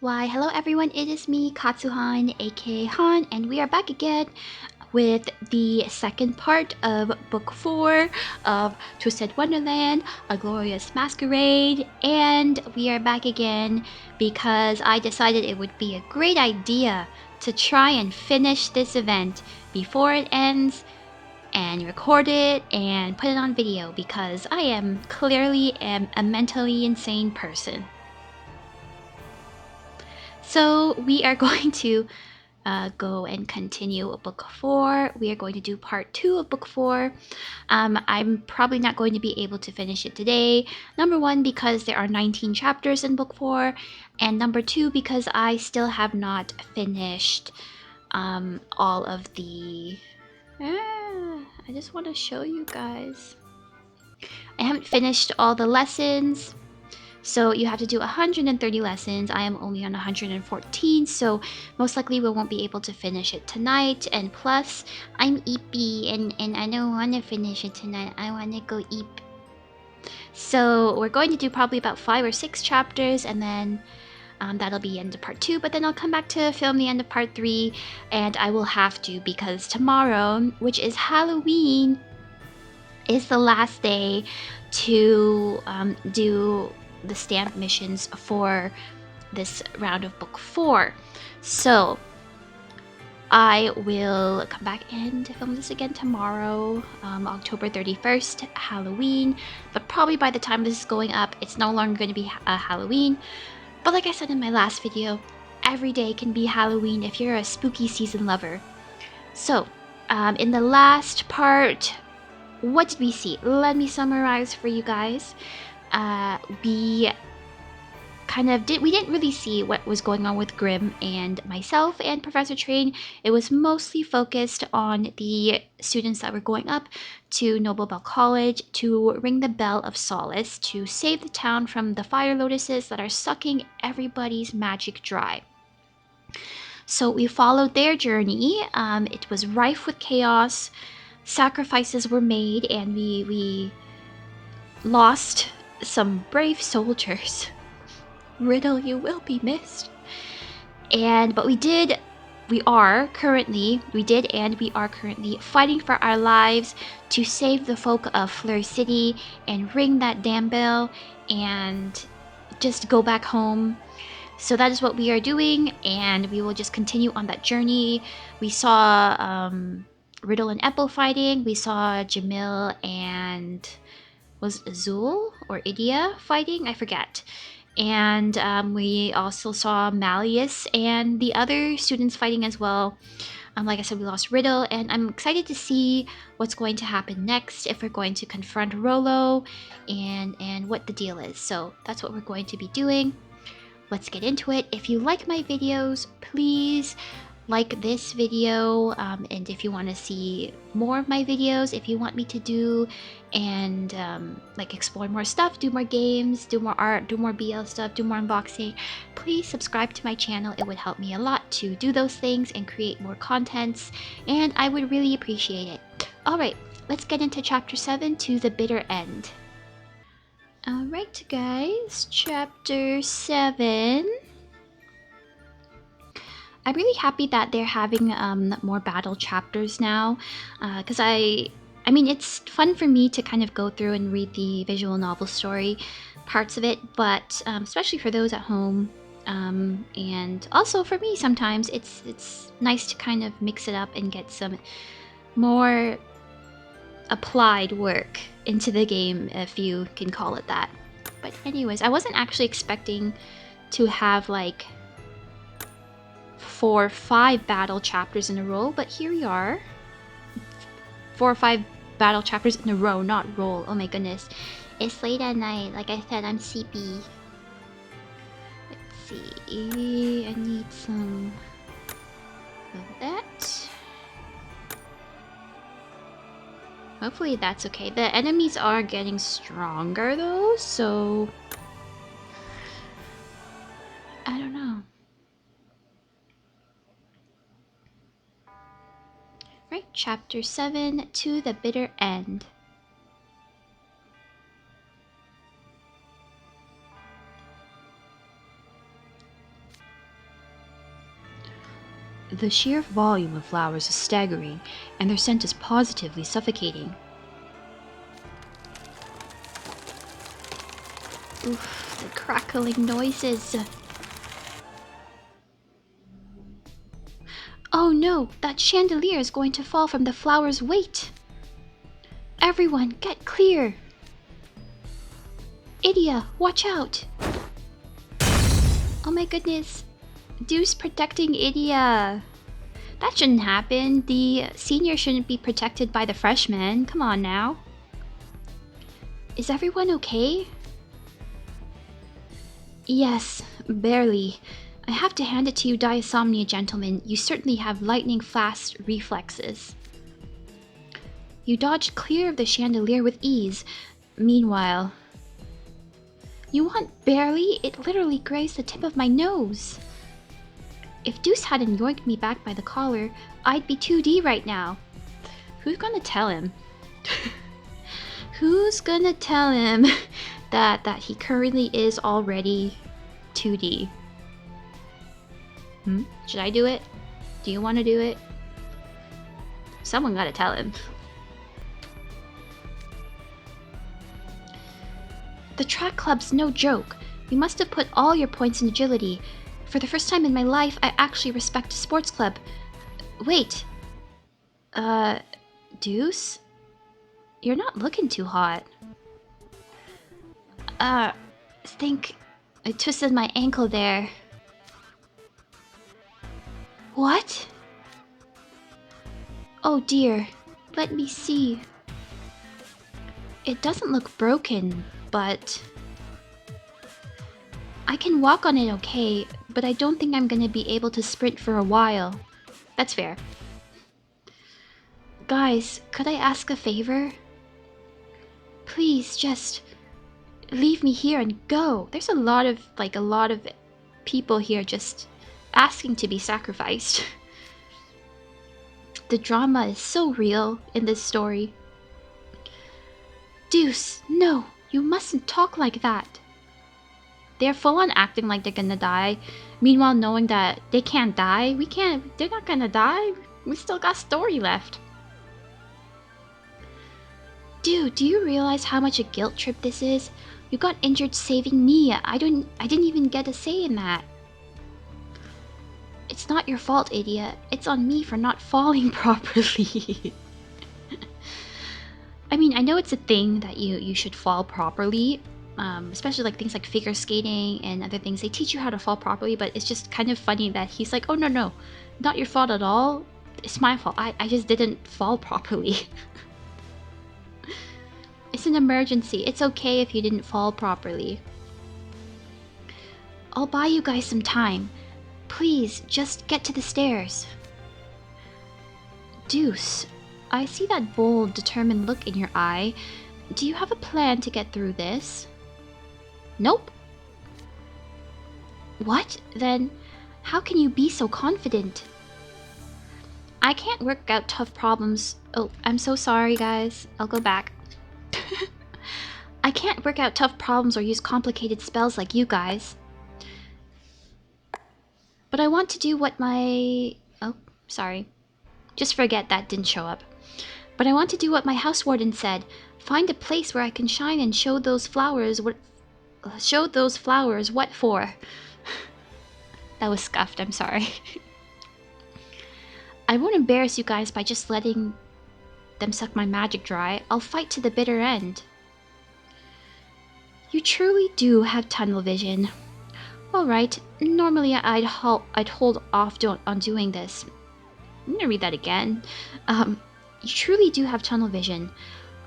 Why, hello everyone, it is me, Katsuhan, aka Han, and we are back again with the second part of Book 4 of Twisted Wonderland, A Glorious Masquerade, and we are back again because I decided it would be a great idea to try and finish this event before it ends and record it and put it on video because I am clearly a mentally insane person. So we are going to go and continue book 4. We are going to do part 2 of book 4. I'm probably not going to be able to finish it today. Number 1, because there are 19 chapters in book 4. And number 2, because I still have not finished all of the... I just want to show you guys. I haven't finished all the lessons. So you have to do 130 lessons. I am only on 114, so most likely we won't be able to finish it tonight. And plus, I'm eepy and I don't want to finish it tonight. I want to go eep. So we're going to do probably about 5 or 6 chapters, and then that'll be end of part 2. But then I'll come back to film the end of part 3, and I will have to because tomorrow, which is Halloween, is the last day to do the stamp missions for this round of book 4. So I will come back and film this again tomorrow, October 31st, Halloween. But probably by the time this is going up, it's no longer going to be Halloween. But like I said in my last video, every day can be Halloween if you're a spooky season lover. So in the last part, what did we see? Let me summarize for you guys. We didn't really see what was going on with Grimm and myself and Professor Train. It was mostly focused on the students that were going up to Noble Bell College to ring the bell of solace to save the town from the firelotuses that are sucking everybody's magic dry. So we followed their journey. It was rife with chaos. Sacrifices were made, and we lost some brave soldiers. Riddle, you will be missed. But we are currently fighting for our lives to save the folk of Fleur City and ring that damn bell and just go back home. So that is what we are doing, and we will just continue on that journey. We saw Riddle and Apple fighting. We saw Jamil and was Azul or Idia fighting? I forget. And we also saw Malleus and the other students fighting as well. Like I said, we lost Riddle, and I'm excited to see what's going to happen next, if we're going to confront Rollo, and what the deal is. So that's what we're going to be doing. Let's get into it. If you like my videos, please like this video, and if you want to see more of my videos, if you want me to do and like explore more stuff, do more games, do more art, do more BL stuff, do more unboxing, please subscribe to my channel. It would help me a lot to do those things and create more contents, and I would really appreciate it. Alright, let's get into chapter 7, To the Bitter End. Alright guys, chapter 7. I'm really happy that they're having more battle chapters now, because I mean, it's fun for me to kind of go through and read the visual novel story parts of it, but especially for those at home, and also for me sometimes, it's nice to kind of mix it up and get some more applied work into the game, if you can call it that. But anyways, I wasn't actually expecting to have like 4 or 5 battle chapters in a row, but here we are. 4 or 5 battle chapters in a row, not roll. Oh my goodness. It's late at night. Like I said, I'm sleepy. Let's see. I need some of that. Hopefully that's okay. The enemies are getting stronger though, so I don't know. Right, chapter 7, To the Bitter End. The sheer volume of flowers is staggering, and their scent is positively suffocating. Oof, the crackling noises. Oh no, that chandelier is going to fall from the flower's weight. Everyone, get clear. Idia, watch out. Oh my goodness. Deuce protecting Idia. That shouldn't happen. The senior shouldn't be protected by the freshman. Come on now. Is everyone okay? Yes, barely. I have to hand it to you, Diasomnia gentlemen. You certainly have lightning-fast reflexes. You dodged clear of the chandelier with ease. Meanwhile... You want barely? It literally grazed the tip of my nose. If Deuce hadn't yoinked me back by the collar, I'd be 2D right now. Who's gonna tell him? Who's gonna tell him that he currently is already 2D? Should I do it? Do you want to do it? Someone gotta tell him. The track club's no joke. You must have put all your points in agility. For the first time in my life, I actually respect a sports club. Wait. Deuce? You're not looking too hot. Think I twisted my ankle there. What? Oh dear. Let me see. It doesn't look broken, but... I can walk on it okay, but I don't think I'm gonna be able to sprint for a while. That's fair. Guys, could I ask a favor? Please, just... leave me here and go. There's a lot of people here just asking to be sacrificed. The drama is so real in this story. Deuce, no, you mustn't talk like that. They're full on acting like they're gonna die. Meanwhile, knowing that they can't die, they're not gonna die. We still got story left. Dude, do you realize how much a guilt trip this is? You got injured saving me. I didn't even get a say in that. It's not your fault, idiot. It's on me for not falling properly. I mean, I know it's a thing that you should fall properly. Especially like things like figure skating and other things. They teach you how to fall properly, but it's just kind of funny that he's like, oh no, not your fault at all. It's my fault. I just didn't fall properly. It's an emergency. It's okay if you didn't fall properly. I'll buy you guys some time. Please, just get to the stairs. Deuce, I see that bold, determined look in your eye. Do you have a plan to get through this? Nope. What? Then, how can you be so confident? I can't work out tough problems. Oh, I'm so sorry, guys. I'll go back. I can't work out tough problems or use complicated spells like you guys. But I want to do what my... Oh, sorry. Just forget that didn't show up. But I want to do what my house warden said. Find a place where I can shine and show those flowers what... what for. That was scuffed, I'm sorry. I won't embarrass you guys by just letting them suck my magic dry. I'll fight to the bitter end. You truly do have tunnel vision. Alright, normally I'd hold off on doing this. I'm gonna read that again. You truly do have tunnel vision.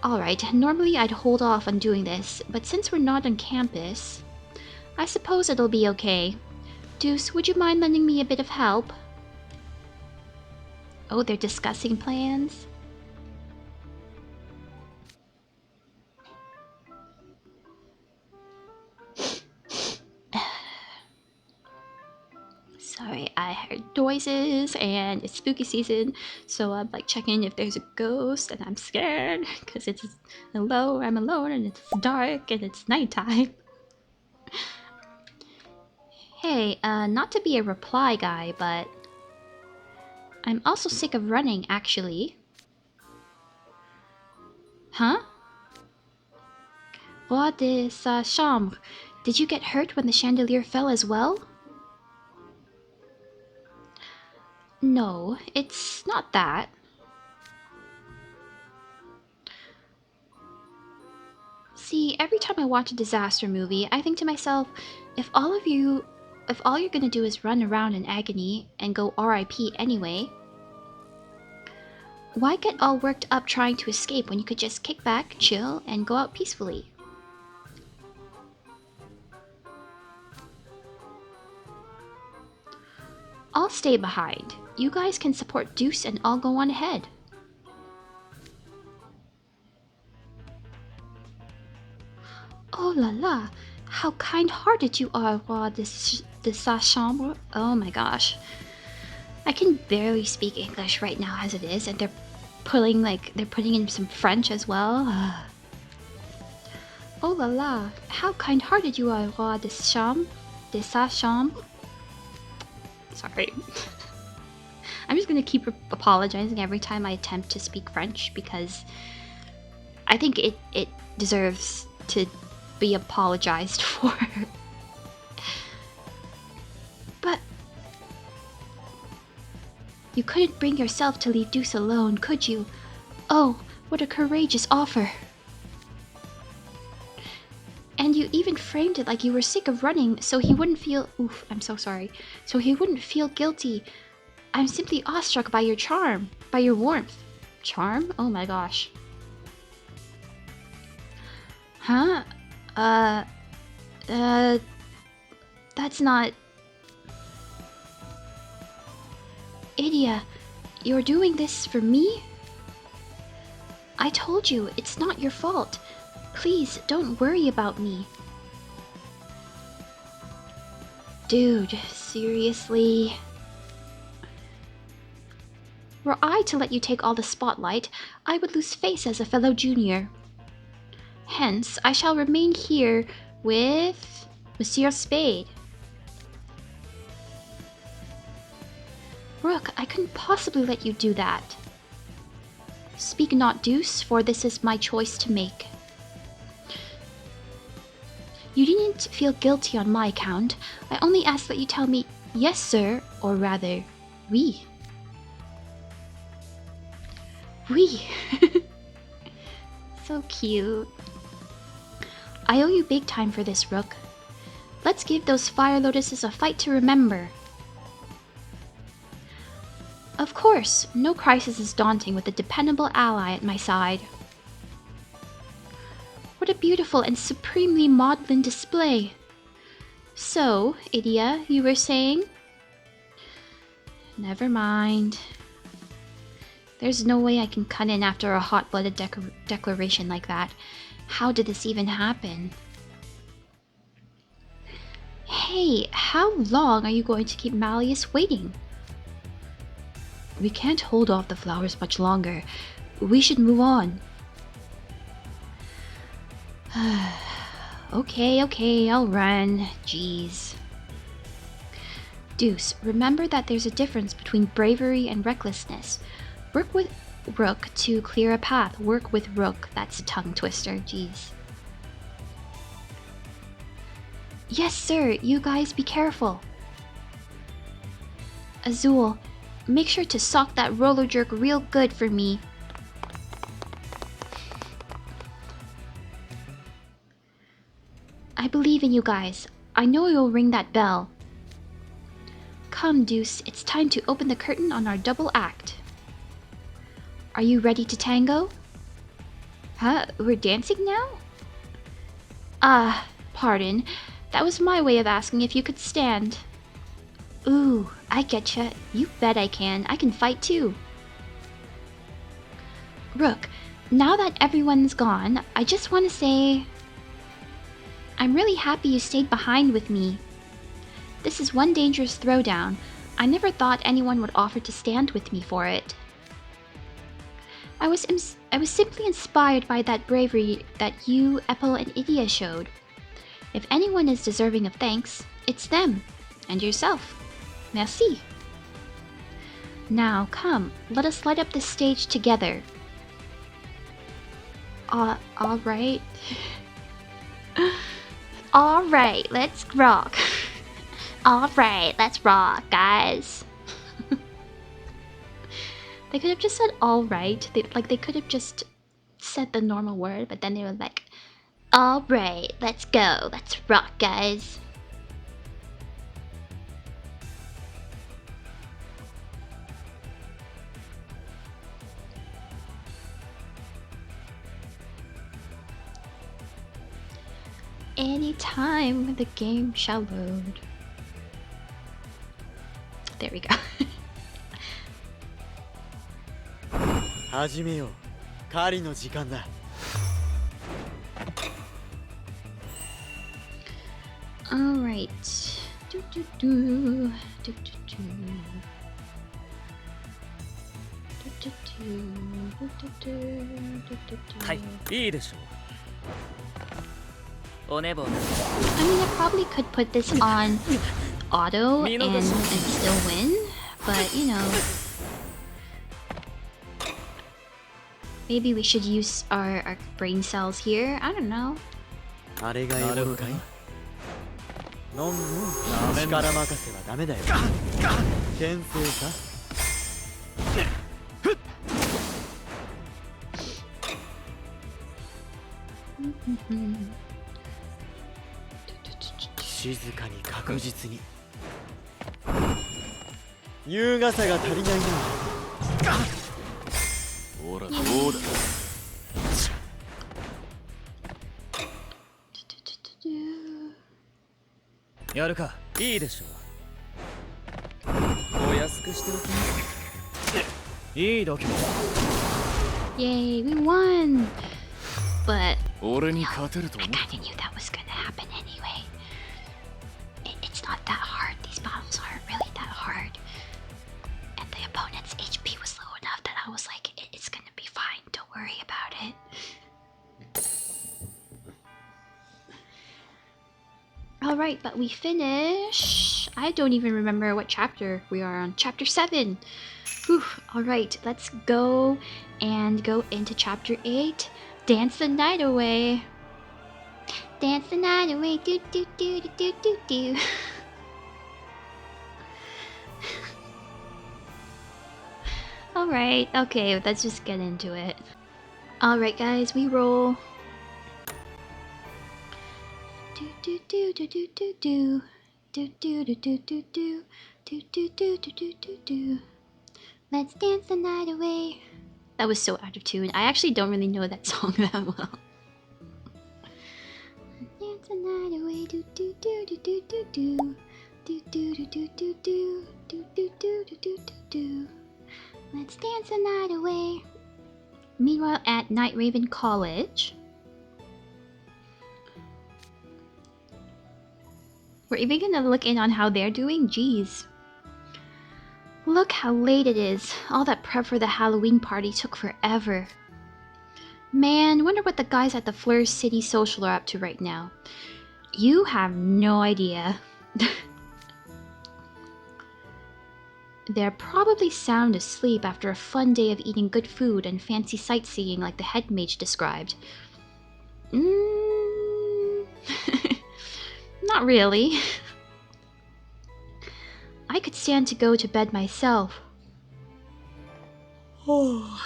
Alright, normally I'd hold off on doing this, but since we're not on campus, I suppose it'll be okay. Deuce, would you mind lending me a bit of help? Oh, they're discussing plans? Sorry, I heard noises and it's spooky season, so I'm like checking if there's a ghost and I'm scared because it's I'm alone and it's dark and it's nighttime. Hey, not to be a reply guy, but I'm also sick of running, actually. Huh? What de sa chambre? Did you get hurt when the chandelier fell as well? No, it's not that. See, every time I watch a disaster movie, I think to myself, if all you're gonna do is run around in agony and go RIP anyway, why get all worked up trying to escape when you could just kick back, chill, and go out peacefully? I'll stay behind. You guys can support Deuce and I'll go on ahead. Oh la la, how kind-hearted you are, Roi de sa chambre. Oh my gosh. I can barely speak English right now as it is, and they're putting in some French as well. Oh la la, how kind-hearted you are, Roi de sa chambre. Sorry. I'm just gonna keep apologizing every time I attempt to speak French because I think it deserves to be apologized for. But you couldn't bring yourself to leave Deuce alone, could you? Oh, what a courageous offer. And you even framed it like you were sick of running so he wouldn't feel... Oof, I'm so sorry. So he wouldn't feel guilty. I'm simply awestruck by your charm, by your warmth. Charm? Oh my gosh. Huh? That's not... Idia, you're doing this for me? I told you, it's not your fault. Please, don't worry about me. Dude, seriously? Were I to let you take all the spotlight, I would lose face as a fellow junior. Hence, I shall remain here with Monsieur Spade. Rook, I couldn't possibly let you do that. Speak not, Deuce, for this is my choice to make. You needn't feel guilty on my account. I only ask that you tell me, yes, sir, or rather, oui. Oui. So cute. I owe you big time for this, Rook. Let's give those firelotuses a fight to remember. Of course, no crisis is daunting with a dependable ally at my side. What a beautiful and supremely maudlin display. So, Idia, you were saying? Never mind. There's no way I can cut in after a hot-blooded declaration like that. How did this even happen? Hey, how long are you going to keep Malleus waiting? We can't hold off the flowers much longer. We should move on. Okay, I'll run. Jeez. Deuce, remember that there's a difference between bravery and recklessness. Work with Rook to clear a path. Work with Rook. That's a tongue twister. Jeez. Yes, sir. You guys be careful. Azul, make sure to sock that roller jerk real good for me. I believe in you guys. I know you'll ring that bell. Come, Deuce. It's time to open the curtain on our double act. Are you ready to tango? Huh? We're dancing now? Pardon. That was my way of asking if you could stand. Ooh, I getcha. You bet I can. I can fight too. Rook, now that everyone's gone, I just want to say... I'm really happy you stayed behind with me. This is one dangerous throwdown. I never thought anyone would offer to stand with me for it. I was simply inspired by that bravery that you, Epple, and Idia showed. If anyone is deserving of thanks, it's them. And yourself. Merci. Now, come, let us light up the stage together. Alright. Alright, let's rock. Alright, let's rock, guys. They could have just said alright. They could have just said the normal word, but then they were like, alright, let's go. Let's rock, guys. Anytime the game shall load. There we go. 始めよう。狩りの時間だ。Alright. Do do do. Do do do. Do do do. Do do do. はい、いいでしょう。おねぼね。I mean, I probably could put this on auto and still win, but you know, maybe we should use our brain cells here. I don't know. あれが獲物かい？のんのん。力任せはダメだよ。牽制か？ 静かに確実に。優雅さが足りないな。ほらどうだ。やるか。いいでしょう。お安くしておきます。いい度胸。 Yay, we won! But俺に勝てると I 思う。 kind of knew that was gonna happen anyway. It's not that hard. These battles aren't really that hard. And the opponent's HP was low enough that I was like, it's gonna be fine. Don't worry about it. Alright, but we finish. I don't even remember what chapter we are on. Chapter 7. Whew. Alright, let's go and go into chapter 8. Dance the night away. Dance the night away. Do do do do do do do. Alright, okay, let's just get into it. Alright guys, we roll. Do do do do do do do. Do do do do do do. Do do do do do do do. Let's dance the night away. That was so out of tune. I actually don't really know that song that well. Dance the night away. Do do do do do do do. Do do do do do do. Do do do do do do do. Let's dance the night away. Meanwhile, at Night Raven College, we're even gonna look in on how they're doing. Jeez. Look how late it is. All that prep for the Halloween party took forever. Man, wonder what the guys at the Fleur City Social are up to right now. You have no idea. They're probably sound asleep after a fun day of eating good food and fancy sightseeing like the head mage described. Not really. I could stand to go to bed myself. Oh.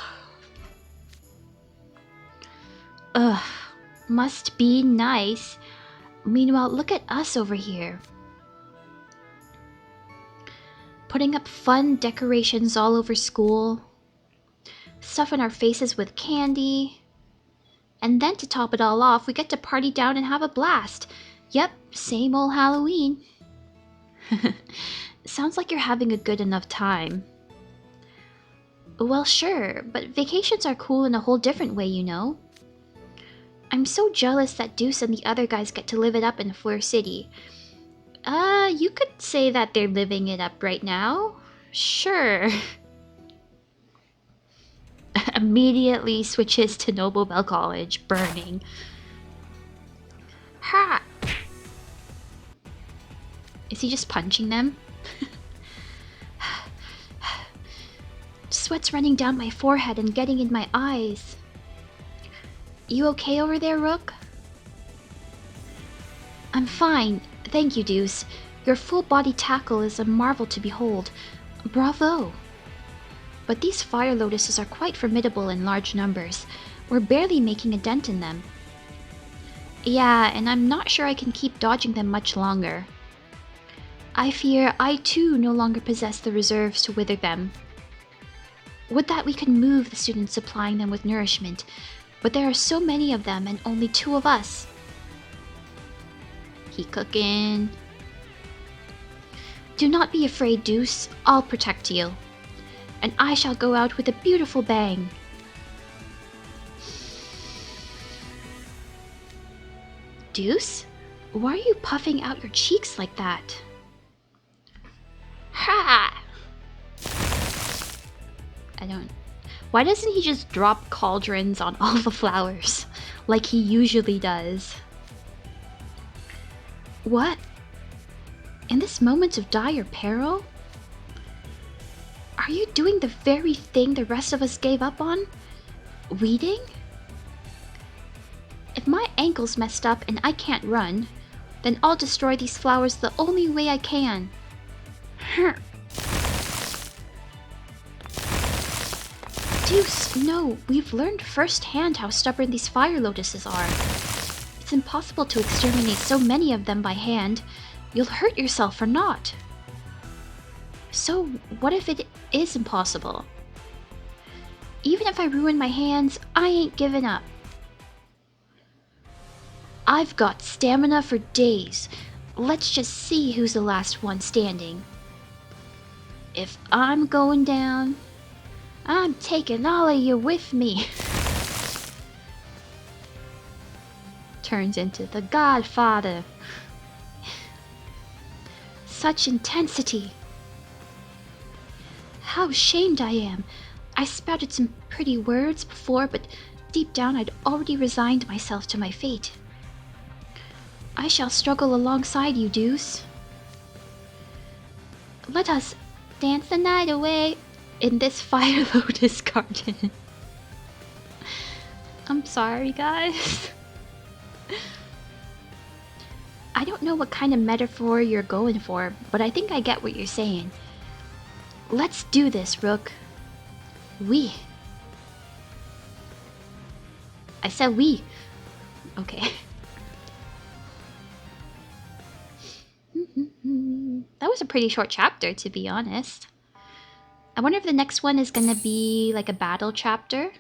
Ugh, must be nice. Meanwhile, look at us over here. Putting up fun decorations all over school. Stuffing our faces with candy. And then to top it all off, we get to party down and have a blast. Yep, same old Halloween. Sounds like you're having a good enough time. Well, sure, but vacations are cool in a whole different way, you know. I'm so jealous that Deuce and the other guys get to live it up in Fleur City. You could say that they're living it up right now. Sure. Immediately switches to Noble Bell College, burning. Ha! Is he just punching them? Sweat's running down my forehead and getting in my eyes. You okay over there, Rook? I'm fine, thank you, Deuce. Your full-body tackle is a marvel to behold. Bravo! But these firelotuses are quite formidable in large numbers. We're barely making a dent in them. Yeah, and I'm not sure I can keep dodging them much longer. I fear I too no longer possess the reserves to wither them. Would that we could move the students supplying them with nourishment, but there are so many of them and only 2 of us. He cooking. Do not be afraid, Deuce. I'll protect you. And I shall go out with a beautiful bang. Deuce? Why are you puffing out your cheeks like that? Ha! I don't... Why doesn't he just drop cauldrons on all the flowers, like he usually does? What? In this moment of dire peril? Are you doing the very thing the rest of us gave up on? Weeding? If my ankle's messed up and I can't run, then I'll destroy these flowers the only way I can. Deuce, no, we've learned firsthand how stubborn these firelotuses are. It's impossible to exterminate so many of them by hand. You'll hurt yourself for naught. So, what if it is impossible? Even if I ruin my hands, I ain't giving up. I've got stamina for days. Let's just see who's the last one standing. If I'm going down, I'm taking all of you with me. Turns into the Godfather. Such intensity. How ashamed I am. I spouted some pretty words before, but deep down I'd already resigned myself to my fate. I shall struggle alongside you, Deuce. Let us dance the night away in this fire lotus garden. I'm sorry, guys. I don't know what kind of metaphor you're going for, but I think I get what you're saying. Let's do this, Rook. We. I said we. Okay. That was a pretty short chapter, to be honest. I wonder if the next one is gonna be like a battle chapter.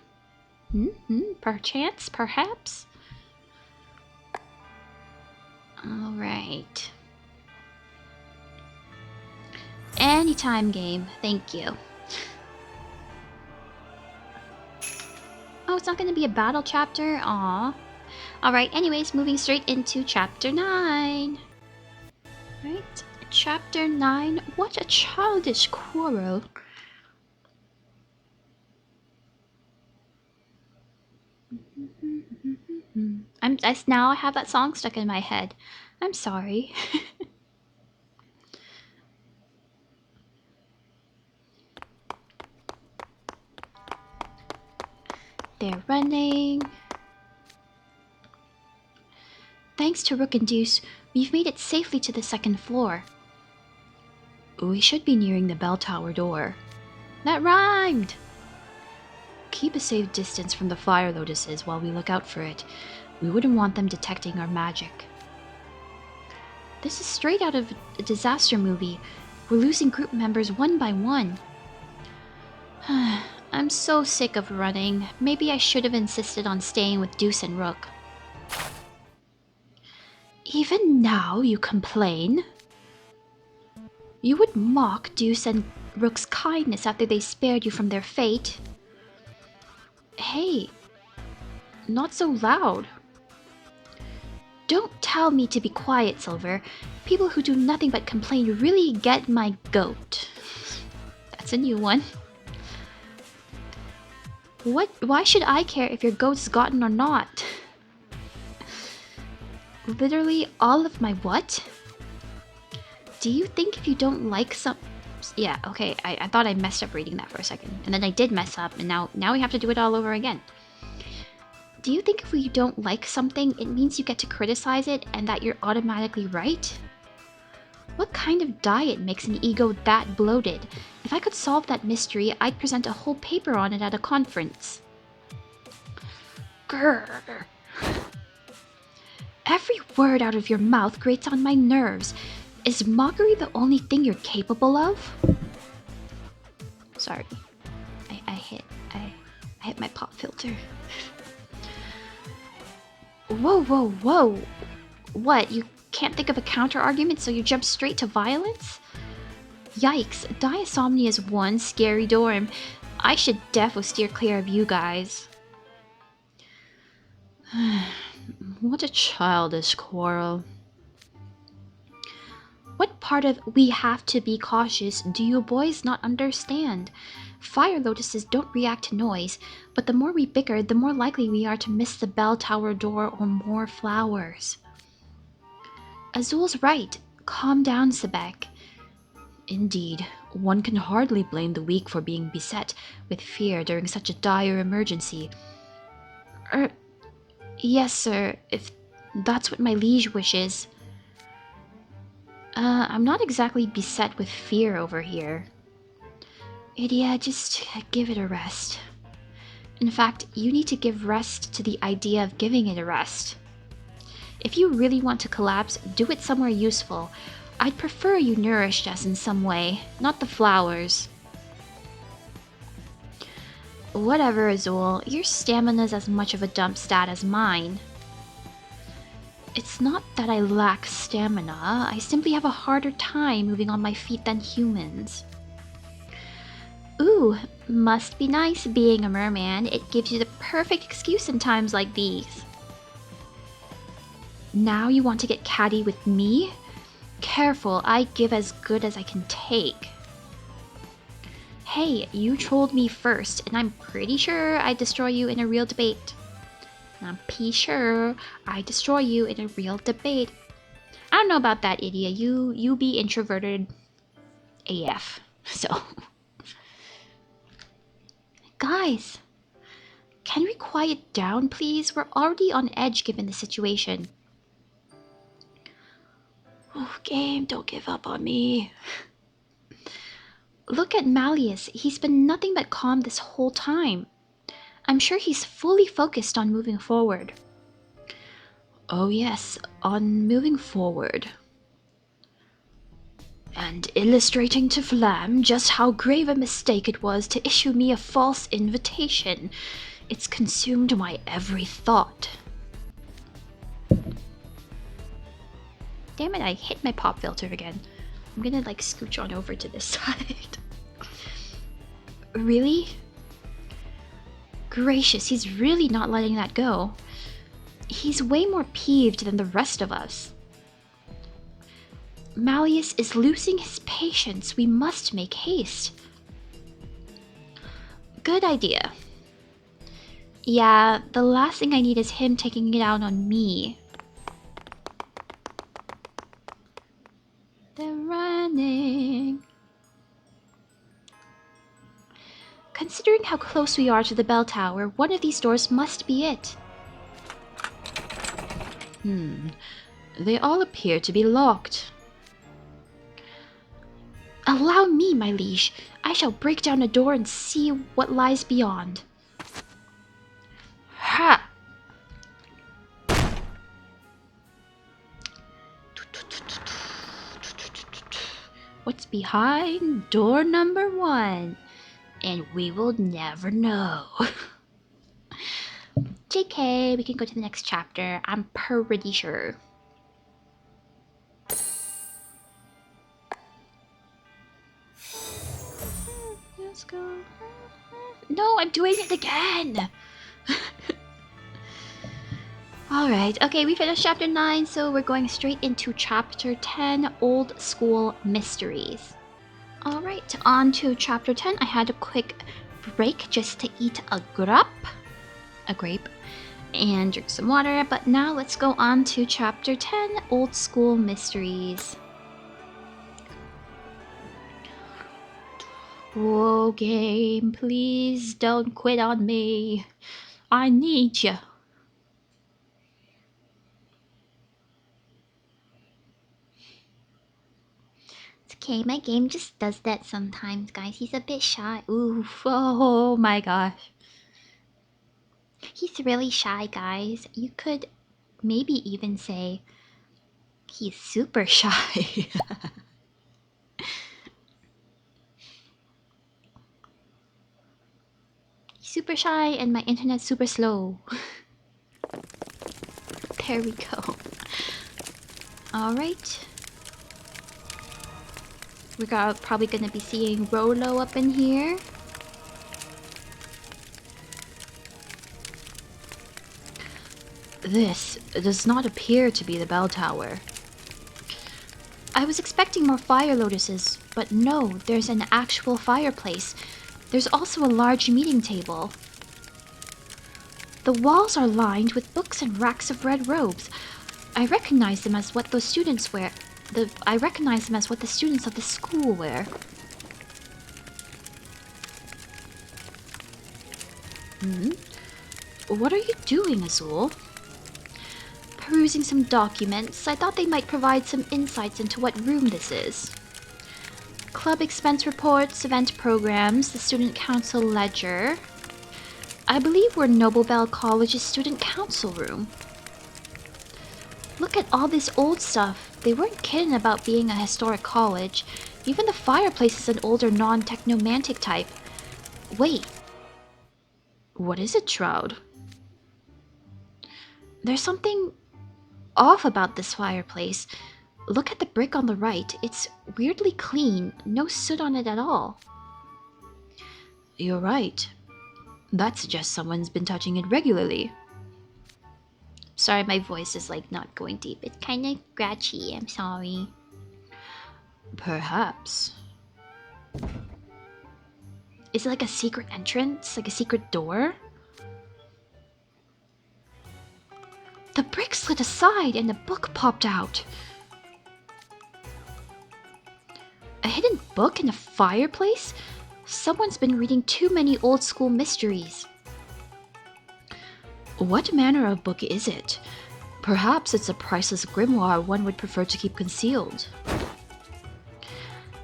Perchance, perhaps. Alright. Anytime game, thank you. Oh, it's not gonna be a battle chapter? Aw. Alright, anyways, moving straight into chapter 9. Right, chapter 9. What a childish quarrel. Now I have that song stuck in my head. I'm sorry. They're running. Thanks to Rook and Deuce, we've made it safely to the 2nd floor. We should be nearing the bell tower door. That rhymed! Keep a safe distance from the fire lotuses while we look out for it. We wouldn't want them detecting our magic. This is straight out of a disaster movie. We're losing group members one by one. I'm so sick of running. Maybe I should have insisted on staying with Deuce and Rook. Even now you complain? You would mock Deuce and Rook's kindness after they spared you from their fate. Hey, not so loud. Don't tell me to be quiet, Silver. People who do nothing but complain really get my goat. That's a new one. Why should I care if your goat's gotten or not? Literally all of my what? Do you think if you don't like Yeah, okay, I thought I messed up reading that for a second. And then I did mess up, and now we have to do it all over again. Do you think if we don't like something, it means you get to criticize it and that you're automatically right? What kind of diet makes an ego that bloated? If I could solve that mystery, I'd present a whole paper on it at a conference. Grrr. Every word out of your mouth grates on my nerves. Is mockery the only thing you're capable of? Sorry. I hit my pop filter. Whoa, whoa, whoa. What, you can't think of a counter-argument, so you jump straight to violence? Yikes, Diasomnia is one scary dorm. I should defo steer clear of you guys. What a childish quarrel. What part of "we have to be cautious" do you boys not understand? Fire lotuses don't react to noise, but the more we bicker, the more likely we are to miss the bell tower door or more flowers. Azul's right. Calm down, Sebek. Indeed, one can hardly blame the weak for being beset with fear during such a dire emergency. Yes, sir, if that's what my liege wishes. I'm not exactly beset with fear over here. Idia, just give it a rest. In fact, you need to give rest to the idea of giving it a rest. If you really want to collapse, do it somewhere useful. I'd prefer you nourished us in some way, not the flowers. Whatever, Azul. Your stamina's as much of a dump stat as mine. It's not that I lack stamina, I simply have a harder time moving on my feet than humans. Ooh, must be nice being a merman. It gives you the perfect excuse in times like these. Now you want to get catty with me? Careful, I give as good as I can take. Hey, you trolled me first, and I'm pretty sure I'd destroy you in a real debate. I'm pretty sure I'd destroy you in a real debate. I don't know about that, idiot. You be introverted AF. So... Guys, can we quiet down, please? We're already on edge given the situation. Oh, game, don't give up on me. Look at Malleus. He's been nothing but calm this whole time. I'm sure he's fully focused on moving forward. Oh yes, on moving forward. And illustrating to Flam just how grave a mistake it was to issue me a false invitation. It's consumed my every thought. Damn it, I hit my pop filter again. I'm gonna like scooch on over to this side. Really? Gracious, he's really not letting that go. He's way more peeved than the rest of us. Malleus is losing his patience. We must make haste. Good idea. Yeah, the last thing I need is him taking it out on me. They're running. Considering how close we are to the bell tower, one of these doors must be it. They all appear to be locked. Allow me, my liege. I shall break down a door and see what lies beyond. Ha! What's behind door number 1? And we will never know. JK, we can go to the next chapter. I'm pretty sure. Let's go. No, I'm doing it again! Alright, okay, we finished chapter 9, so we're going straight into chapter 10, Old School Mysteries. Alright, on to chapter 10. I had a quick break just to eat a grape, and drink some water, but now let's go on to chapter 10, Old School Mysteries. Whoa, game, please don't quit on me. I need you. It's okay, my game just does that sometimes, guys. He's a bit shy. Oof, oh my gosh. He's really shy, guys. You could maybe even say he's super shy. He's super shy and my internet's super slow. There we go. Alright. We're probably gonna be seeing Rollo up in here. This does not appear to be the bell tower. I was expecting more firelotuses, but no, there's an actual fireplace. There's also a large meeting table. The walls are lined with books and racks of red robes. I recognize them as what those students wear. I recognize them as what the students of the school wear. What are you doing, Azul? Perusing some documents, I thought they might provide some insights into what room this is. Club expense reports, event programs, the student council ledger. I believe we're Nobelbell College's student council room. Look at all this old stuff. They weren't kidding about being a historic college. Even the fireplace is an older non-technomantic type. Wait. What is it, Shroud? There's something off about this fireplace. Look at the brick on the right. It's weirdly clean. No soot on it at all. You're right. That suggests someone's been touching it regularly. Sorry, my voice is like not going deep. It's kind of scratchy. I'm sorry. Perhaps. Is it like a secret entrance? Like a secret door? The brick slid aside and a book popped out. A hidden book in a fireplace? Someone's been reading too many old school mysteries. What manner of book is it? Perhaps it's a priceless grimoire one would prefer to keep concealed.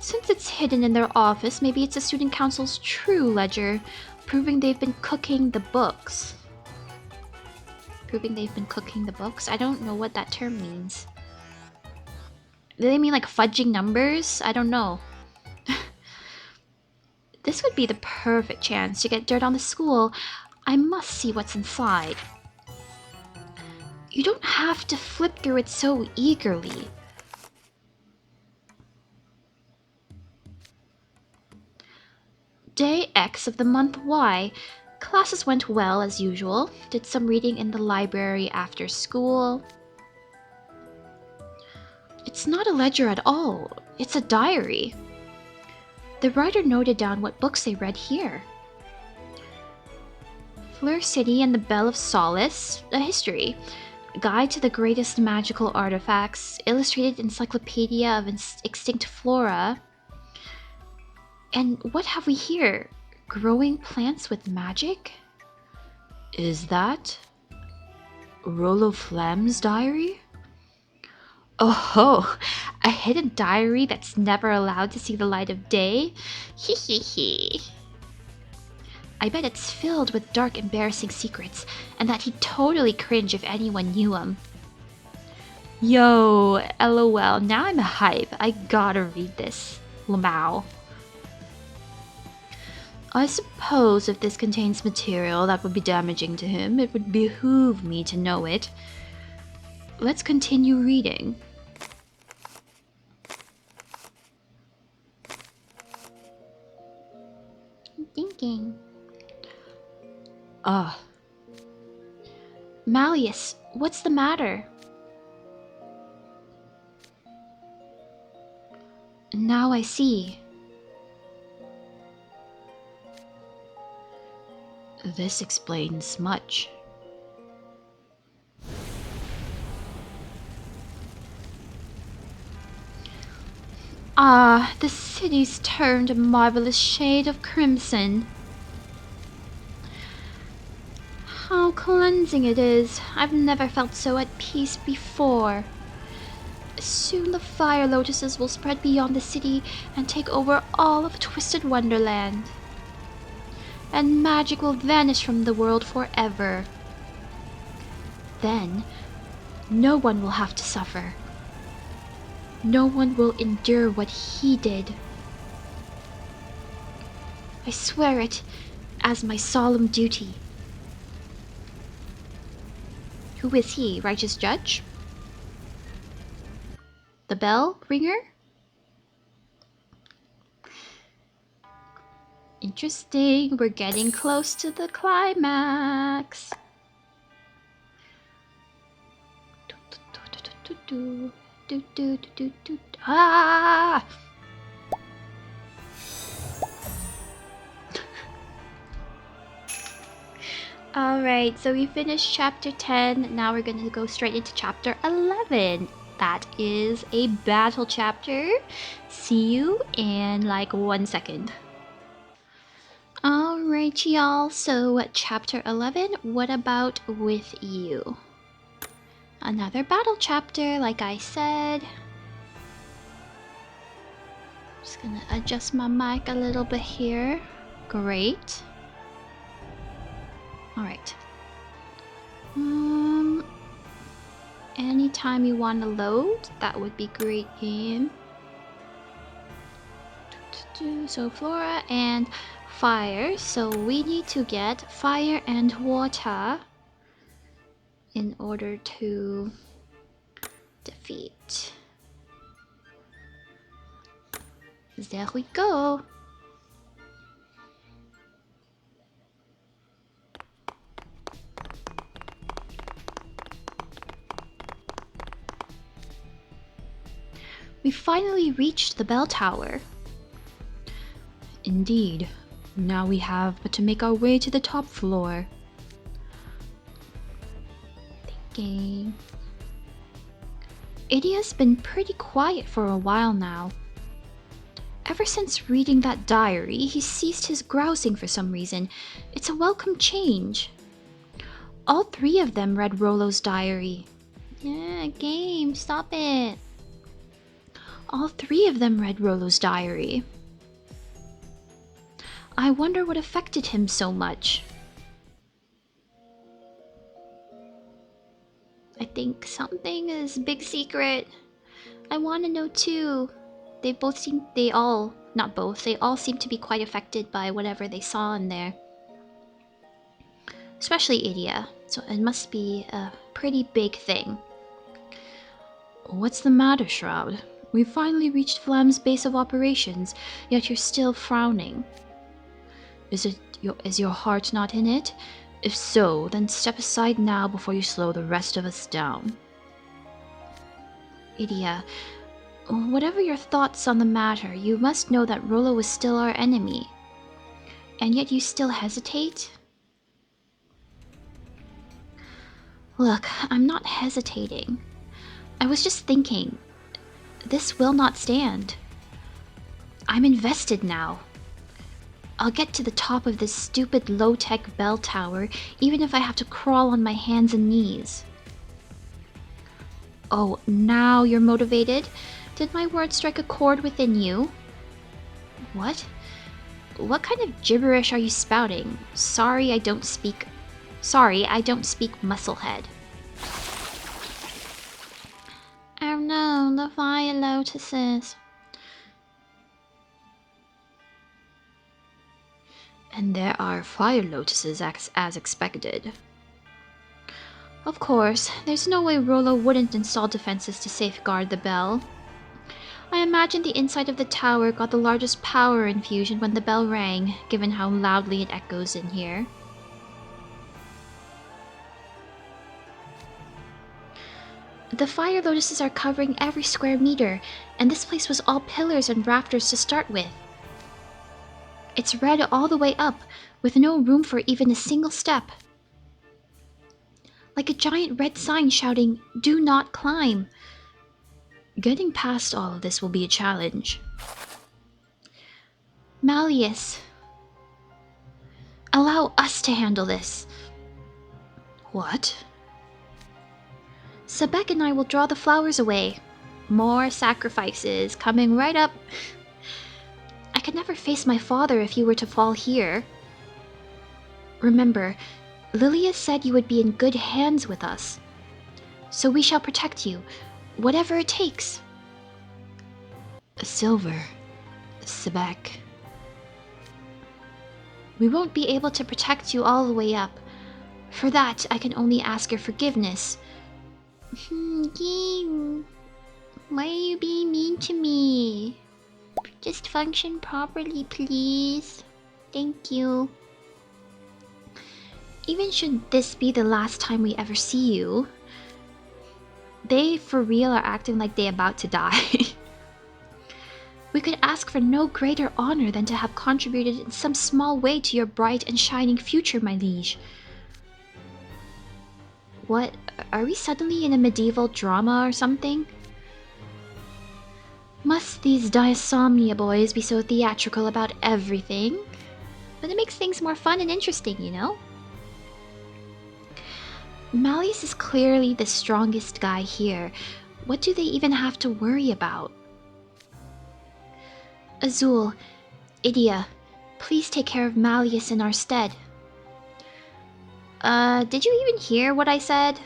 Since it's hidden in their office, maybe it's the student council's true ledger, proving they've been cooking the books. Proving they've been cooking the books? I don't know what that term means. Do they mean like fudging numbers? I don't know. This would be the perfect chance to get dirt on the school. I must see what's inside. You don't have to flip through it so eagerly. Day X of the month Y. Classes went well as usual. Did some reading in the library after school. It's not a ledger at all. It's a diary. The writer noted down what books they read here. Fleur City and the Bell of Solace, a history. Guide to the greatest magical artifacts, illustrated encyclopedia of extinct flora. And what have we here? Growing plants with magic? Is that Rollo Flem's diary? Oh, a hidden diary that's never allowed to see the light of day? Hee hee hee. I bet it's filled with dark, embarrassing secrets, and that he'd totally cringe if anyone knew him. Yo, lol, now I'm hype. I gotta read this. Lamau. I suppose if this contains material that would be damaging to him, it would behoove me to know it. Let's continue reading. I'm thinking. Malleus, what's the matter? Now I see. This explains much. Ah, the city's turned a marvelous shade of crimson. How cleansing it is. I've never felt so at peace before. Soon the firelotuses will spread beyond the city and take over all of Twisted Wonderland. And magic will vanish from the world forever. Then, no one will have to suffer. No one will endure what he did. I swear it as my solemn duty. Who is he, righteous judge? The bell ringer? Interesting, we're getting close to the climax. Ah! Alright, so we finished chapter 10. Now we're going to go straight into chapter 11. That is a battle chapter. See you in like 1 second. Alright, y'all. So, chapter 11, what about with you? Another battle chapter, like I said. Just gonna adjust my mic a little bit here. Great. Alright. Anytime you want to load, that would be great, game. So flora and fire. So we need to get fire and water in order to defeat. There we go. We finally reached the bell tower. Indeed. Now we have but to make our way to the top floor. Thinking. Idia's been pretty quiet for a while now. Ever since reading that diary, he ceased his grousing for some reason. It's a welcome change. All three of them read Rollo's diary. Yeah, game, stop it. All three of them read Rollo's diary. I wonder what affected him so much. I think something is a big secret. I want to know too. They all seem to be quite affected by whatever they saw in there. Especially Idia, so it must be a pretty big thing. What's the matter, Shroud? We've finally reached Flam's base of operations, yet you're still frowning. Is your heart not in it? If so, then step aside now before you slow the rest of us down. Idia, whatever your thoughts on the matter, you must know that Rollo is still our enemy. And yet you still hesitate? Look, I'm not hesitating. I was just thinking, this will not stand. I'm invested now. I'll get to the top of this stupid low-tech bell tower, even if I have to crawl on my hands and knees. Oh, now you're motivated? Did my words strike a chord within you? What? What kind of gibberish are you spouting? Sorry, I don't speak musclehead. Oh no, the firelotuses. And there are firelotuses as expected. Of course, there's no way Rollo wouldn't install defenses to safeguard the bell. I imagine the inside of the tower got the largest power infusion when the bell rang, given how loudly it echoes in here. The firelotuses are covering every square meter, and this place was all pillars and rafters to start with. It's red all the way up, with no room for even a single step. Like a giant red sign shouting, "Do not climb." Getting past all of this will be a challenge. Malleus, allow us to handle this. What? Sebek and I will draw the flowers away. More sacrifices coming right up. I could never face my father if you were to fall here. Remember, Lilia said you would be in good hands with us. So we shall protect you, whatever it takes. Silver, Sebek. We won't be able to protect you all the way up. For that, I can only ask your forgiveness. Why are you being mean to me? Just function properly, please. Thank you. Even should this be the last time we ever see you, they for real are acting like they're about to die. We could ask for no greater honor than to have contributed in some small way to your bright and shining future, my liege. What? Are we suddenly in a medieval drama or something? Must these Diasomnia boys be so theatrical about everything? But it makes things more fun and interesting, you know? Malleus is clearly the strongest guy here. What do they even have to worry about? Azul, Idia, please take care of Malleus in our stead. Did you even hear what I said?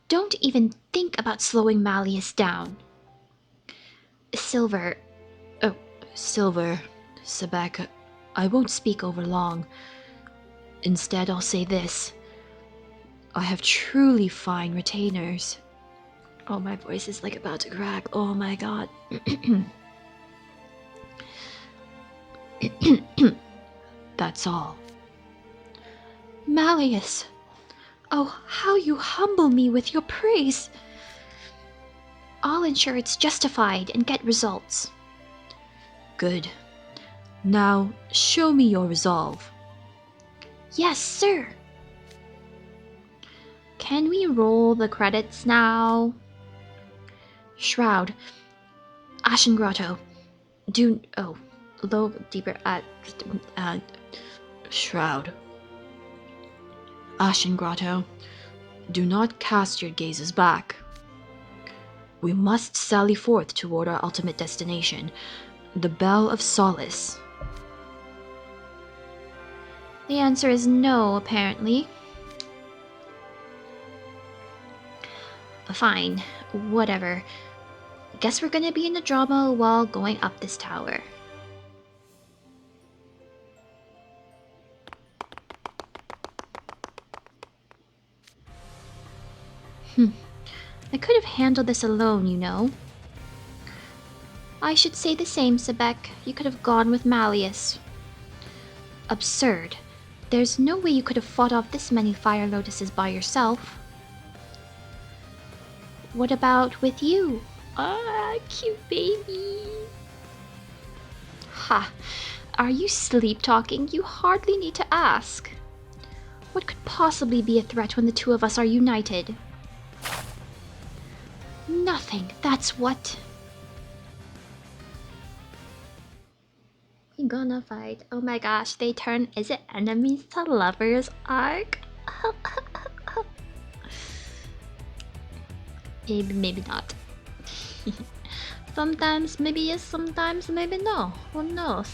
Don't even think about slowing Malleus down. Silver, Sebek, I won't speak over long. Instead, I'll say this. I have truly fine retainers. Oh, my voice is like about to crack. Oh my god. That's all. Malleus! Oh, how you humble me with your praise! I'll ensure it's justified and get results. Good. Now, show me your resolve. Yes, sir! Can we roll the credits now? Shroud. Ashen Grotto. Low, deeper, Shroud. Ashen Grotto. Do not cast your gazes back. We must sally forth toward our ultimate destination, the Bell of Solace. The answer is no, apparently. Fine, whatever. Guess we're gonna be in the drama while going up this tower. I could have handled this alone, you know. I should say the same, Sebek. You could have gone with Malleus. Absurd. There's no way you could have fought off this many fire lotuses by yourself. What about with you? Ah, cute baby. Ha. Are you sleep-talking? You hardly need to ask. What could possibly be a threat when the two of us are united? Nothing, that's what. You gonna fight? Oh my gosh, they turn is it enemies to lovers arc? Maybe not. Sometimes maybe yes, sometimes maybe no. Who knows?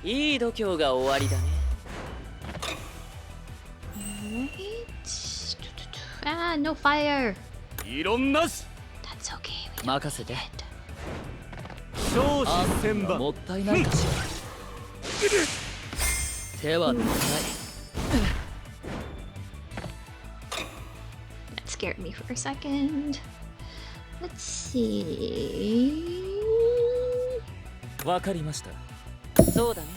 いい度胸が終わりだね。Ah, no fire. 異論なし。 That's okay. 任せて。少子千万。もったいないかしら。手は抜かない。That scared me for a second. Let's see. わかりました。そうだね。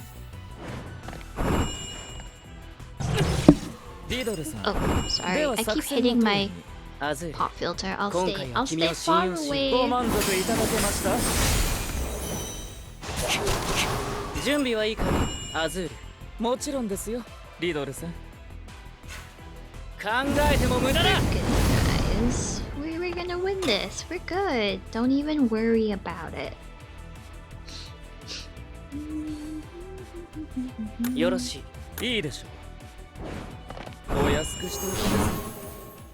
リドルさん。Oh, sorry. I keep hitting my pop filter. I'll stay far away. ご満足いただけました。準備はいいかい、アズール。もちろんですよ、リドルさん。考えても無駄だ。guys. We're gonna win this. We're good. Don't even worry about it. よろしい。いいでしょう。お安くしておきます。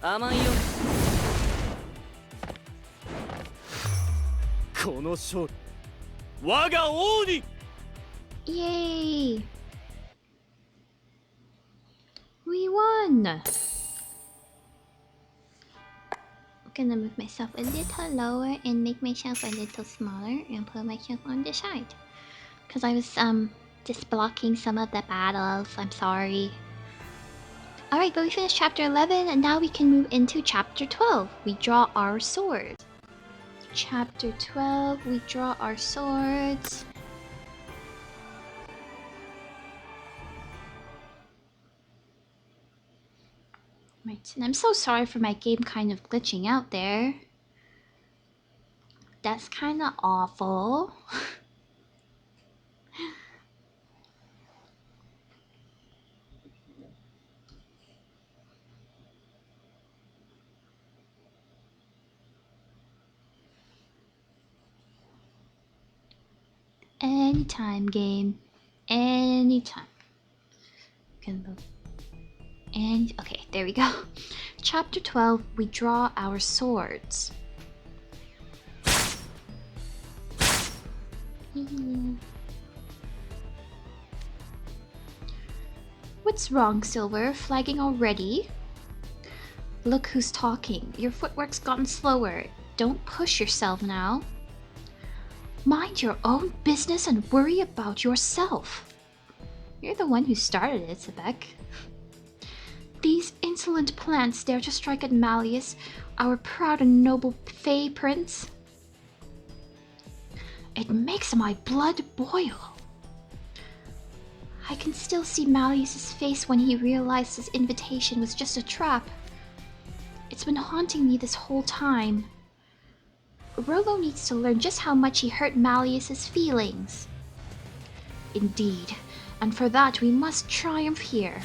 甘いよ。この勝利我が王に Yay! We won! I'm gonna move myself a little lower and make myself a little smaller and put myself on the side. Because I was just blocking some of the battles. I'm sorry. Alright, but we finished chapter 11 and now we can move into chapter 12. We draw our swords. Chapter 12, we draw our swords. Right, and I'm so sorry for my game kind of glitching out there. That's kind of awful. Anytime, game. Anytime. Can move. And okay, there we go. Chapter 12, we draw our swords. What's wrong, Silver? Flagging already? Look who's talking. Your footwork's gotten slower. Don't push yourself now. Mind your own business and worry about yourself. You're the one who started it, Sebek. These insolent plants dare to strike at Malleus, our proud and noble Fey Prince. It makes my blood boil. I can still see Malleus's face when he realized his invitation was just a trap. It's been haunting me this whole time. Rollo needs to learn just how much he hurt Malleus's feelings. Indeed, and for that we must triumph here.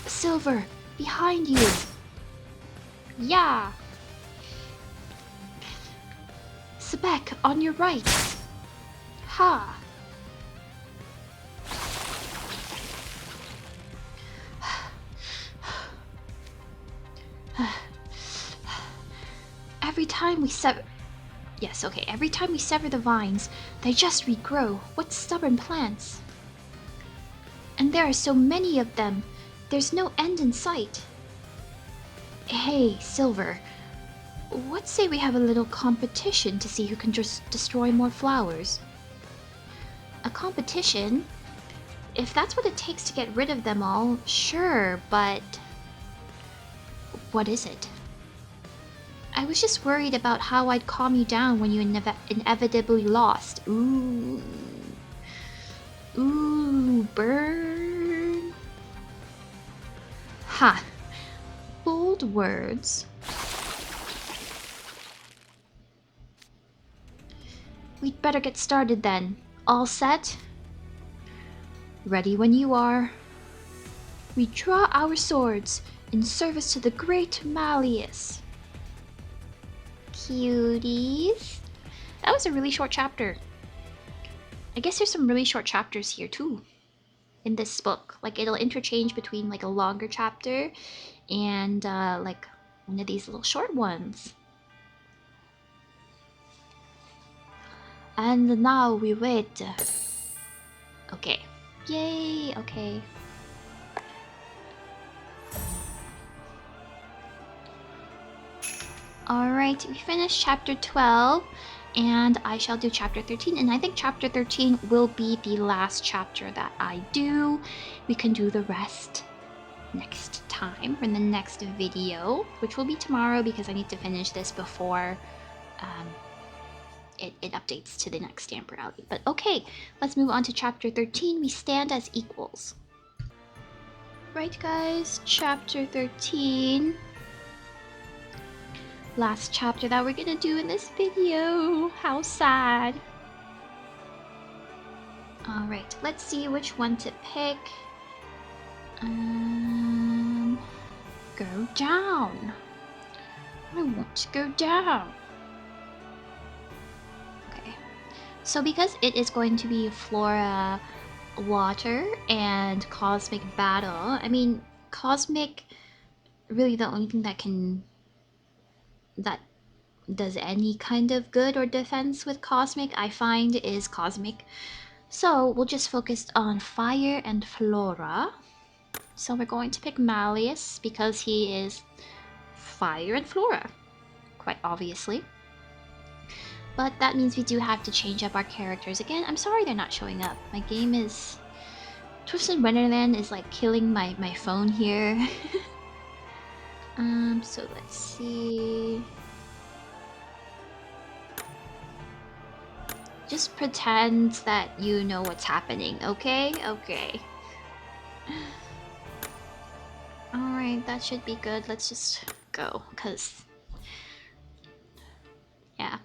Silver, behind you! Yeah! Sebek, on your right! Ha! Every time we sever... Yes, okay. Every time we sever the vines, they just regrow. What stubborn plants. And there are so many of them. There's no end in sight. Hey, Silver. What say we have a little competition to see who can just destroy more flowers? A competition? If that's what it takes to get rid of them all, sure, but... what is it? I was just worried about how I'd calm you down when you inevitably lost. Ooh. Ooh, burn. Ha. Bold words. We'd better get started then. All set? Ready when you are. We draw our swords in service to the great Malleus. Cuties. That was a really short chapter. I guess there's some really short chapters here too in this book. Like it'll interchange between like a longer chapter and like one of these little short ones. And now we wait. Okay. Yay, okay. Alright, we finished chapter 12, and I shall do chapter 13, and I think chapter 13 will be the last chapter that I do. We can do the rest next time, in the next video, which will be tomorrow because I need to finish this before it updates to the next Stamper Alley. But okay, let's move on to chapter 13. We stand as equals. Right guys, chapter 13. Last chapter that we're gonna do in this video. How sad. Alright, let's see which one to pick. Go down. I want to go down. Okay. So because it is going to be Flora, Water, and Cosmic Battle, I mean, Cosmic, really the only thing that does any kind of good or defense with Cosmic, I find, is Cosmic. So we'll just focus on Fire and Flora. So we're going to pick Malleus because he is Fire and Flora, quite obviously. But that means we do have to change up our characters again. I'm sorry they're not showing up. My game is... Twisted Wonderland is like killing my phone here. So let's see... Just pretend that you know what's happening, okay? Okay. Alright, that should be good. Let's just go, because... Yeah,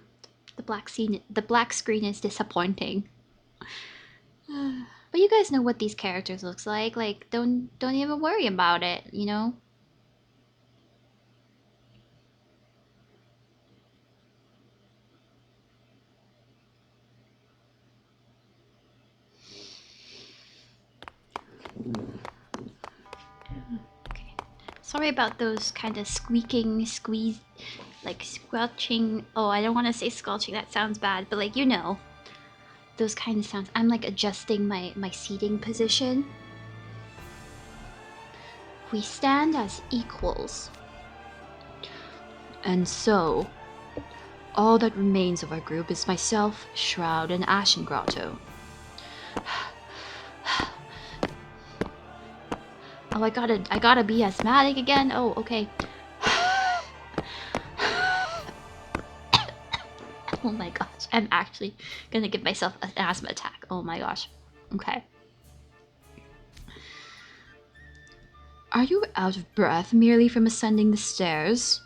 the black screen is disappointing. But you guys know what these characters looks like. Like, don't even worry about it, you know? Okay. Sorry about those kind of squeaking, like squelching. Oh, I don't want to say squelching. That sounds bad, but like, you know, those kind of sounds. I'm like adjusting my seating position. We stand as equals. And so, all that remains of our group is myself, Shroud, and Ashen Grotto. Oh, I gotta be asthmatic again? Oh, okay. Oh my gosh, I'm actually gonna give myself an asthma attack. Oh my gosh. Okay. Are you out of breath merely from ascending the stairs?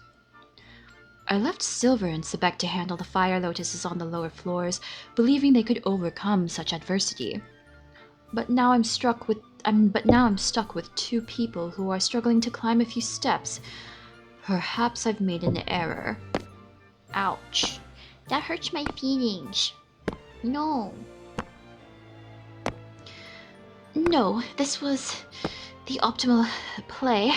I left Silver and Sebek to handle the fire lotuses on the lower floors, believing they could overcome such adversity. But now I'm stuck with two people who are struggling to climb a few steps. Perhaps I've made an error. Ouch. That hurts my feelings. No. No, this was the optimal play.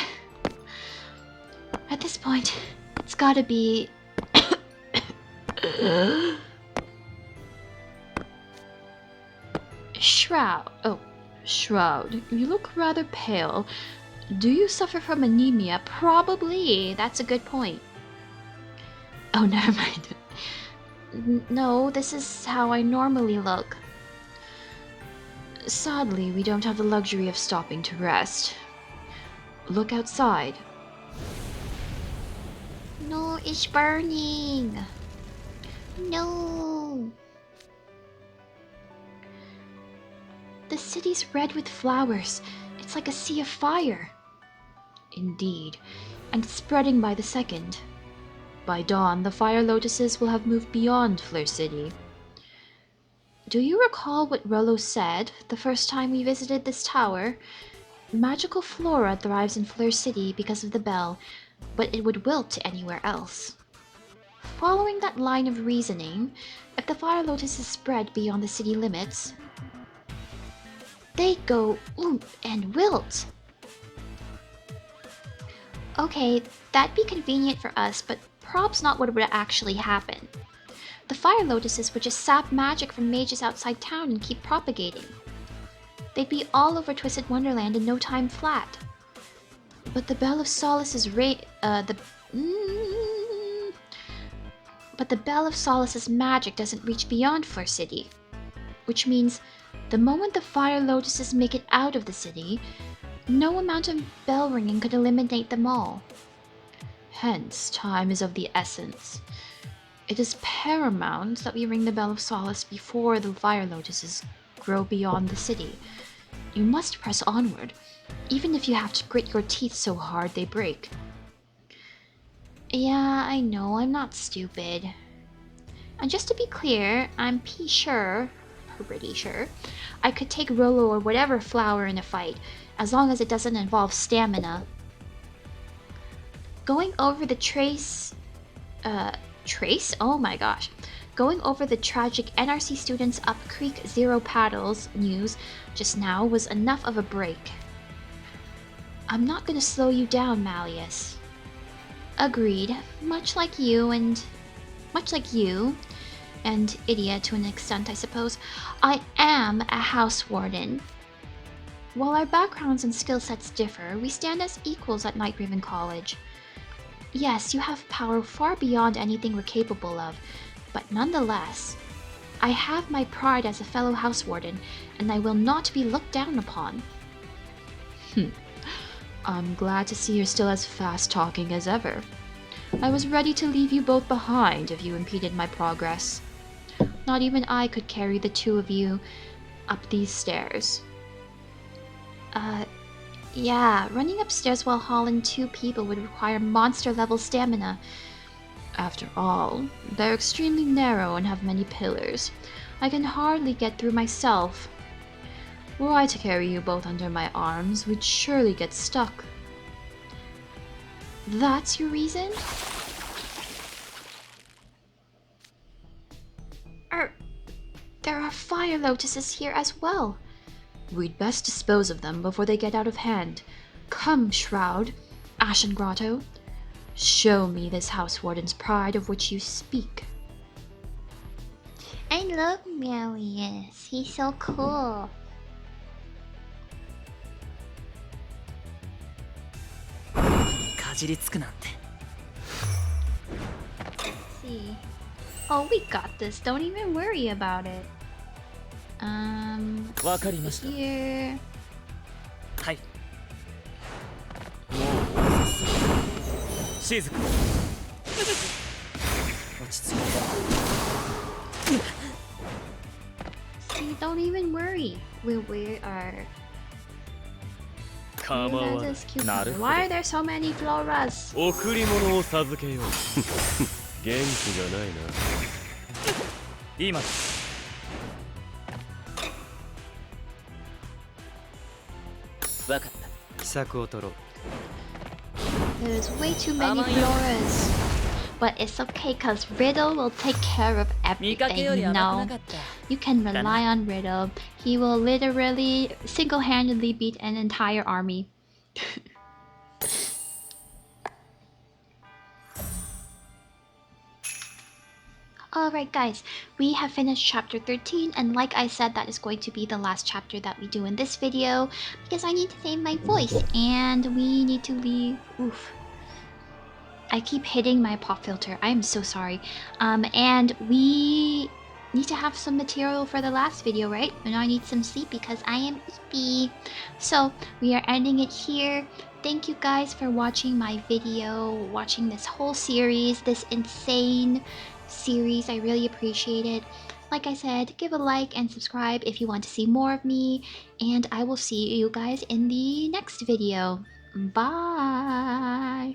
At this point, it's gotta be... Shroud. Oh, Shroud, you look rather pale. Do you suffer from anemia? Probably. That's a good point. Oh, never mind. No, this is how I normally look. Sadly, we don't have the luxury of stopping to rest. Look outside. No, it's burning. No. The city's red with flowers. It's like a sea of fire. Indeed, and spreading by the second. By dawn, the fire lotuses will have moved beyond Fleur City. Do you recall what Rollo said the first time we visited this tower? Magical flora thrives in Fleur City because of the bell, but it would wilt anywhere else. Following that line of reasoning, if the fire lotuses spread beyond the city limits, they go oomph and wilt. Okay, that'd be convenient for us, but prob's not what would actually happen. The fire lotuses would just sap magic from mages outside town and keep propagating. They'd be all over Twisted Wonderland in no time flat. But the Bell of Solace's But the Bell of Solace's magic doesn't reach beyond Fleur City, which means the moment the fire lotuses make it out of the city, no amount of bell ringing could eliminate them all. Hence, time is of the essence. It is paramount that we ring the Bell of Solace before the fire lotuses grow beyond the city. You must press onward, even if you have to grit your teeth so hard they break. Yeah, I know, I'm not stupid. And just to be clear, I'm pretty sure I could take Rollo or whatever flower in a fight, as long as it doesn't involve stamina. Going over the trace Trace? Oh my gosh. Going over the tragic NRC students up Creek Zero Paddles news just now was enough of a break. I'm not gonna slow you down, Malleus. Agreed. Much like you, and Idia to an extent, I suppose, I am a house warden. While our backgrounds and skill sets differ, we stand as equals at Night Raven College. Yes, you have power far beyond anything we're capable of, but nonetheless, I have my pride as a fellow house warden, and I will not be looked down upon. I'm glad to see you're still as fast-talking as ever. I was ready to leave you both behind if you impeded my progress. Not even I could carry the two of you up these stairs. Yeah, running upstairs while hauling two people would require monster-level stamina. After all, they're extremely narrow and have many pillars. I can hardly get through myself. Were I to carry you both under my arms, we'd surely get stuck. That's your reason? There are firelotuses here as well. We'd best dispose of them before they get out of hand. Come, Shroud, Ashen Grotto. Show me this house warden's pride of which you speak. I love Malleus. He's so cool. Let's see. Oh, we got this. Don't even worry about it. Here. Hi. See, don't even worry. We are. This cucumber. Why are there so many floras? 贈り物を授けよう。元気がないな。今。わかった。秘策を取ろう。There's way too many floras. But it's okay, cause Riddle will take care of everything, you know? You can rely on Riddle. He will literally single-handedly beat an entire army. Alright guys, we have finished chapter 13, and like I said, that is going to be the last chapter that we do in this video, because I need to save my voice, and we need to leave. Oof. I keep hitting my pop filter. I am so sorry. And we need to have some material for the last video, right? And I need some sleep because I am sleepy. So we are ending it here. Thank you guys for watching my video, watching this whole series, this insane series. I really appreciate it. Like I said, give a like and subscribe if you want to see more of me. And I will see you guys in the next video. Bye!